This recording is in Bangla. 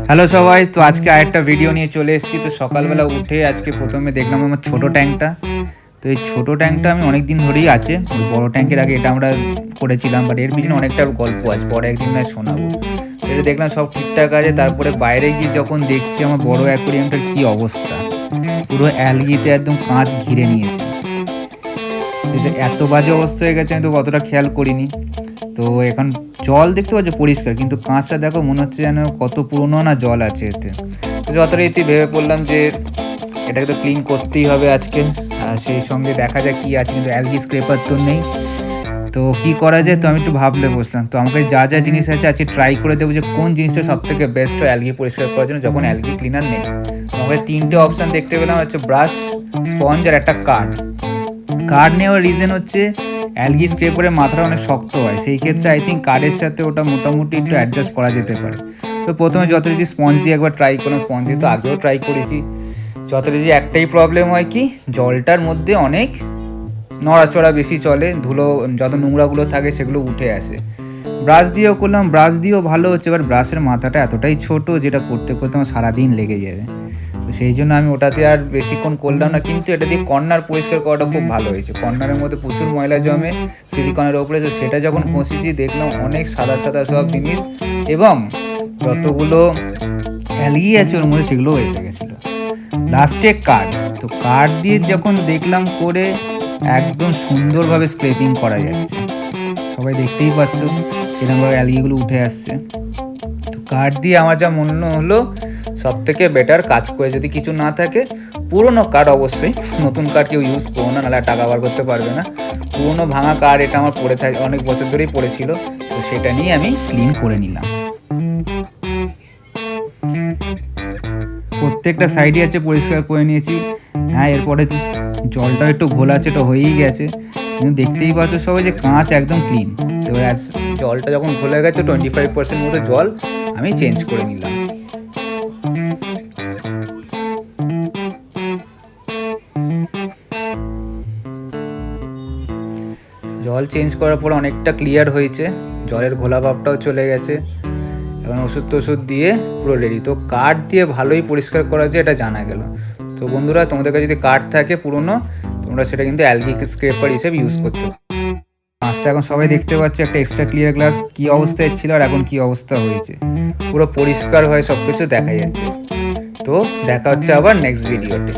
হ্যালো সবাই, তো আজকে আরেকটা ভিডিও নিয়ে চলে এসেছি। তো সকালবেলা উঠে আজকে প্রথমে দেখলাম আমার ছোট ট্যাঙ্কটা। তো এই ছোট ট্যাঙ্কটা আমি অনেক দিন ধরেই আছে। ওই বড় ট্যাঙ্কের আগে এটা আমরা করেছিলাম, বাট এর পিছনে অনেকটা গল্প আছে, পরে একদিন না শোনাবো। এটা দেখলাম সব ঠিকঠাক আছে, তারপরে বাইরে গিয়ে যখন দেখছি আমার বড় অ্যাকোয়ারিয়ামটার কী অবস্থা, পুরো অ্যালগিতে একদম কাঁচ ঘিরে নিয়েছে। সেটা এত বাজে অবস্থা হয়ে গেছে, আমি তো অতটা খেয়াল করিনি। তো এখন জল দেখতে পাচ্ছ পরিষ্কার, কিন্তু কাঁচটা দেখো মনে হচ্ছে যেন কত পুরনো না জল আছে এতে। তো যথারীতি ভেবে পড়লাম যে এটাকে তো ক্লিন করতেই হবে আজকে, আর সেই সঙ্গে দেখা যায় কী আছে, কিন্তু অ্যালগি স্ক্রেপার তো নেই। তো কী করা যায়, তো আমি একটু ভাবতে বসলাম। তো আমাকে যা যা জিনিস আছে আজকে ট্রাই করে দেবো যে কোন জিনিসটা সবথেকে বেস্ট হয় অ্যালগি পরিষ্কার করার জন্য যখন অ্যালগি ক্লিনার নেই। তো আমাকে তিনটে অপশান দেখতে পেলাম, হচ্ছে ব্রাশ, স্পঞ্জ আর একটা কার্ড নেওয়ার রিজন হচ্ছে অ্যালগি স্ক্রেপারের মাথাটা অনেক শক্ত হয়, সেই ক্ষেত্রে আই থিঙ্ক কার্ডের সাথে ওটা মোটামুটি একটু অ্যাডজাস্ট করা যেতে পারে। তো প্রথমে যথারীতি স্পঞ্জ দিয়ে একবার ট্রাই করলাম, স্পঞ্জ দিয়ে তো আগেও ট্রাই করেছি। যথারীতি একটাই প্রবলেম হয় কি, জলটার মধ্যে অনেক নড়াচড়া বেশি চলে, ধুলো যত নোংরাগুলো থাকে সেগুলো উঠে আসে। ব্রাশ দিয়েও করলাম, ব্রাশ দিয়েও ভালো হচ্ছে, এবার ব্রাশের মাথাটা এতটাই ছোট যেটা করতে করতে আমার সারাদিন লেগে যাবে। তো সেই জন্য আমি ওটাতে আর বেশিক্ষণ করলাম না, কিন্তু এটা দিয়ে কর্নার পরিষ্কার করাটা খুব ভালো হয়েছে। কর্নারের মধ্যে প্রচুর ময়লা জমে সিলিকনের ওপরে, তো সেটা যখন ঘষেছি দেখলাম অনেক সাদা সাদা সব জিনিস, এবং যতগুলো অ্যালগি আছে ওর মধ্যে সেগুলোও এসে গেছিলো। লাস্টে তো কার্ড দিয়ে যখন দেখলাম করে একদম সুন্দরভাবে স্ক্রেপিং করা যাচ্ছে, সবাই দেখতেই পাচ্ছ এরকমভাবে অ্যালগিগুলো উঠে আসছে। তো কার্ড দিয়ে আমার যা মনে হলো সব থেকে বেটার কাজ করে, যদি কিছু না থাকে পুরনো কার্ড, অবশ্যই নতুন কার্ড কেউ ইউজ করো না, নাহলে টাকা বার করতে পারবে না। পুরনো ভাঙা কার্ড এটা আমার পড়ে থাকে, অনেক বছর ধরেই পড়েছিল, তো সেটা নিয়ে আমি ক্লিন করে নিলাম। প্রত্যেকটা সাইডে আছে পরিষ্কার করে নিয়েছি। হ্যাঁ, এরপরে জলটা একটু ঘোলাচে তো হয়েই গেছে, কিন্তু দেখতেই পাচ্ছ সবাই যে কাঁচ একদম ক্লিন। তো জলটা যখন ঘোলে গেছে 25% মতো জল আমি চেঞ্জ করে নিলাম। জল চেঞ্জ করার পর অনেকটা ক্লিয়ার হয়েছে, জলের ঘোলা ভাবটাও চলে গেছে। এখন ওষুধ টষুধ দিয়ে পুরো রেডি। তো কাঠ দিয়ে ভালোই পরিষ্কার করা যায় এটা জানা গেল। তো বন্ধুরা, তোমাদের কাছে যদি কাঠ থাকে পুরনো, তোমরা সেটা কিন্তু অ্যালগি স্ক্রেপার হিসেবে ইউজ করতে পারো। মাছটা এখন সবাই দেখতে পাচ্ছে একটা এক্সট্রা ক্লিয়ার গ্লাস কী অবস্থায় ছিল আর এখন কী অবস্থা হয়েছে, পুরো পরিষ্কার হয়ে সব কিছু দেখা যাচ্ছে। তো দেখা হচ্ছে আবার নেক্সট ভিডিওতে।